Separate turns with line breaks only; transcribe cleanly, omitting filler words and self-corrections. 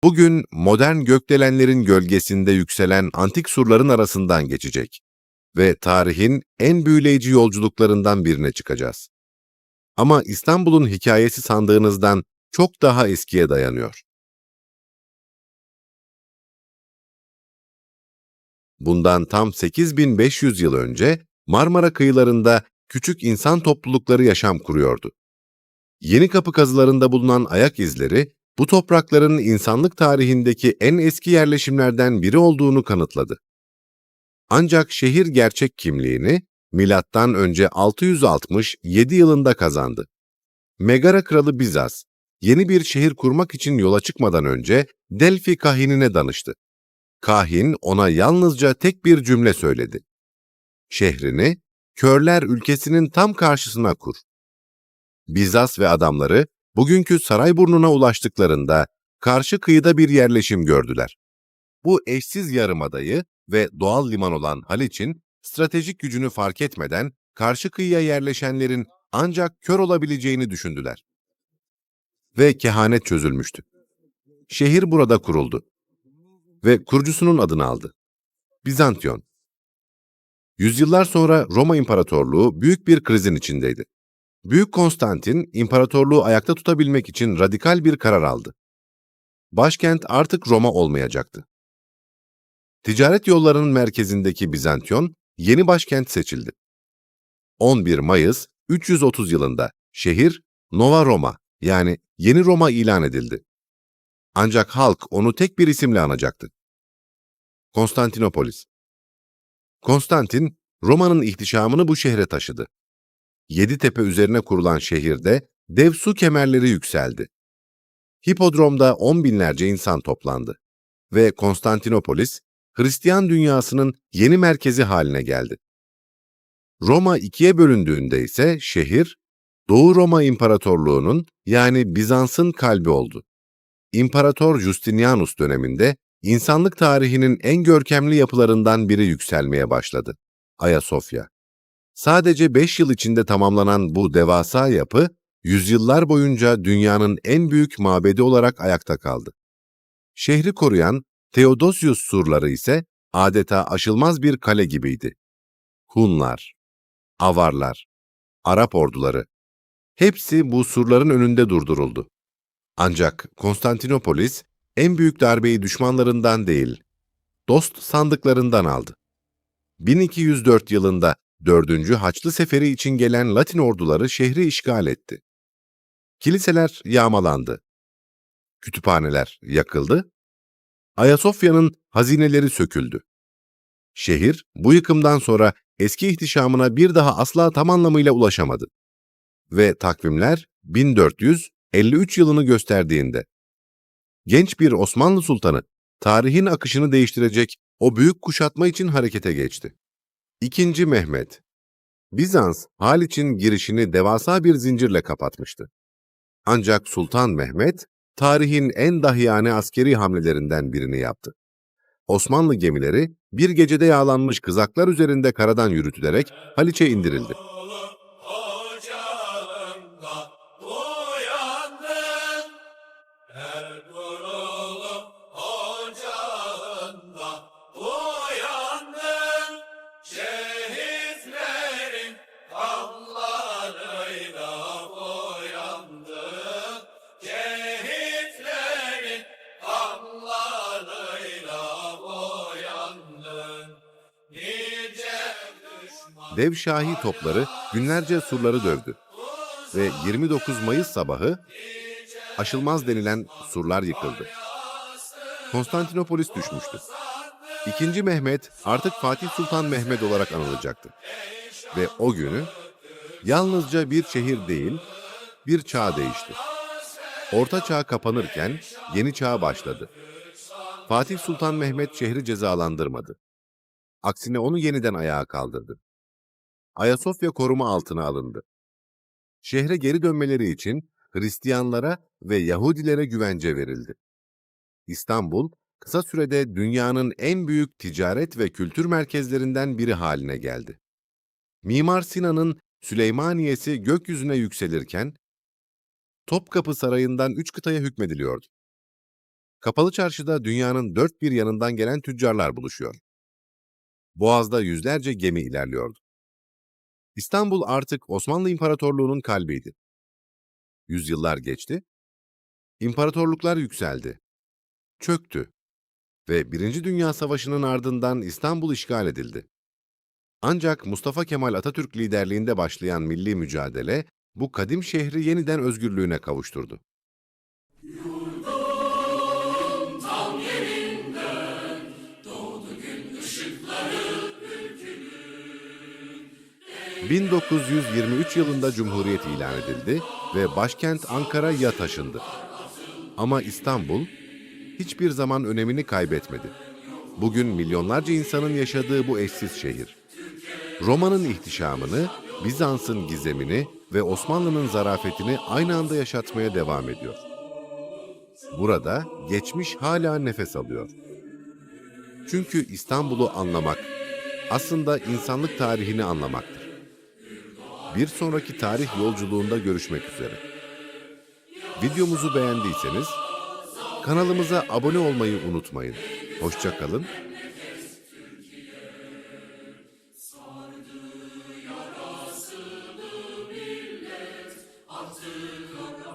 Bugün modern gökdelenlerin gölgesinde yükselen antik surların arasından geçecek ve tarihin en büyüleyici yolculuklarından birine çıkacağız. Ama İstanbul'un hikayesi sandığınızdan çok daha eskiye dayanıyor. Bundan tam 8500 yıl önce Marmara kıyılarında küçük insan toplulukları yaşam kuruyordu. Yenikapı kazılarında bulunan ayak izleri, bu toprakların insanlık tarihindeki en eski yerleşimlerden biri olduğunu kanıtladı. Ancak şehir gerçek kimliğini milattan önce 667 yılında kazandı. Megara kralı Bizas, yeni bir şehir kurmak için yola çıkmadan önce Delfi kahinine danıştı. Kahin ona yalnızca tek bir cümle söyledi. Şehrini, körler ülkesinin tam karşısına kur. Bizas ve adamları bugünkü Sarayburnu'na ulaştıklarında karşı kıyıda bir yerleşim gördüler. Bu eşsiz yarımadayı ve doğal liman olan Haliç'in stratejik gücünü fark etmeden karşı kıyıya yerleşenlerin ancak kör olabileceğini düşündüler. Ve kehanet çözülmüştü. Şehir burada kuruldu ve kurucusunun adını aldı. Bizantiyon. Yüzyıllar sonra Roma İmparatorluğu büyük bir krizin içindeydi. Büyük Konstantin, imparatorluğu ayakta tutabilmek için radikal bir karar aldı. Başkent artık Roma olmayacaktı. Ticaret yollarının merkezindeki Bizantiyon, yeni başkent seçildi. 11 Mayıs 330 yılında şehir Nova Roma yani Yeni Roma ilan edildi. Ancak halk onu tek bir isimle anacaktı. Konstantinopolis. Konstantin, Roma'nın ihtişamını bu şehre taşıdı. Yeditepe üzerine kurulan şehirde dev su kemerleri yükseldi. Hipodromda 10 binlerce insan toplandı ve Konstantinopolis, Hristiyan dünyasının yeni merkezi haline geldi. Roma ikiye bölündüğünde ise şehir, Doğu Roma İmparatorluğu'nun yani Bizans'ın kalbi oldu. İmparator Justinianus döneminde insanlık tarihinin en görkemli yapılarından biri yükselmeye başladı. Ayasofya. Sadece 5 yıl içinde tamamlanan bu devasa yapı, yüzyıllar boyunca dünyanın en büyük mabedi olarak ayakta kaldı. Şehri koruyan Theodosius surları ise adeta aşılmaz bir kale gibiydi. Hunlar, Avarlar, Arap orduları, hepsi bu surların önünde durduruldu. Ancak Konstantinopolis en büyük darbeyi düşmanlarından değil, dost sandıklarından aldı. 1204 yılında 4. Haçlı Seferi için gelen Latin orduları şehri işgal etti. Kiliseler yağmalandı, kütüphaneler yakıldı, Ayasofya'nın hazineleri söküldü. Şehir bu yıkımdan sonra eski ihtişamına bir daha asla tam anlamıyla ulaşamadı. Ve takvimler 1453 yılını gösterdiğinde genç bir Osmanlı sultanı tarihin akışını değiştirecek o büyük kuşatma için harekete geçti. İkinci Mehmet. Bizans, Haliç'in girişini devasa bir zincirle kapatmıştı. Ancak Sultan Mehmet, tarihin en dahiyane askeri hamlelerinden birini yaptı. Osmanlı gemileri bir gecede yağlanmış kızaklar üzerinde karadan yürütülerek Haliç'e indirildi.
Ocağında uyandım, Ertuğrul'um ocağında uyandım, şehitlerin kanlarıyla uyandım, şehitlerin kanlarıyla uyandım, nice düşman.
Devşahi topları günlerce surları dövdü ve 29 Mayıs sabahı aşılmaz denilen surlar yıkıldı. Konstantinopolis düşmüştü. İkinci Mehmet artık Fatih Sultan Mehmet olarak anılacaktı. Ve o günü yalnızca bir şehir değil, bir çağ değişti. Orta Çağ kapanırken yeni çağ başladı. Fatih Sultan Mehmet şehri cezalandırmadı. Aksine onu yeniden ayağa kaldırdı. Ayasofya koruma altına alındı. Şehre geri dönmeleri için Hristiyanlara ve Yahudilere güvence verildi. İstanbul, kısa sürede dünyanın en büyük ticaret ve kültür merkezlerinden biri haline geldi. Mimar Sinan'ın Süleymaniyesi gökyüzüne yükselirken, Topkapı Sarayı'ndan 3 kıtaya hükmediliyordu. Kapalı Çarşı'da dünyanın dört bir yanından gelen tüccarlar buluşuyor. Boğaz'da yüzlerce gemi ilerliyordu. İstanbul artık Osmanlı İmparatorluğu'nun kalbiydi. Yüzyıllar geçti, imparatorluklar yükseldi, çöktü ve Birinci Dünya Savaşı'nın ardından İstanbul işgal edildi. Ancak Mustafa Kemal Atatürk liderliğinde başlayan milli mücadele, bu kadim şehri yeniden özgürlüğüne kavuşturdu.
Tam yerinden doğdu gün ışıkları.
1923 yılında Cumhuriyet ilan edildi ve başkent Ankara'ya taşındı. Ama İstanbul hiçbir zaman önemini kaybetmedi. Bugün milyonlarca insanın yaşadığı bu eşsiz şehir, Roma'nın ihtişamını, Bizans'ın gizemini ve Osmanlı'nın zarafetini aynı anda yaşatmaya devam ediyor. Burada geçmiş hala nefes alıyor. Çünkü İstanbul'u anlamak, aslında insanlık tarihini anlamaktır. Bir sonraki tarih yolculuğunda görüşmek üzere. Videomuzu beğendiyseniz kanalımıza abone olmayı unutmayın. Hoşça kalın,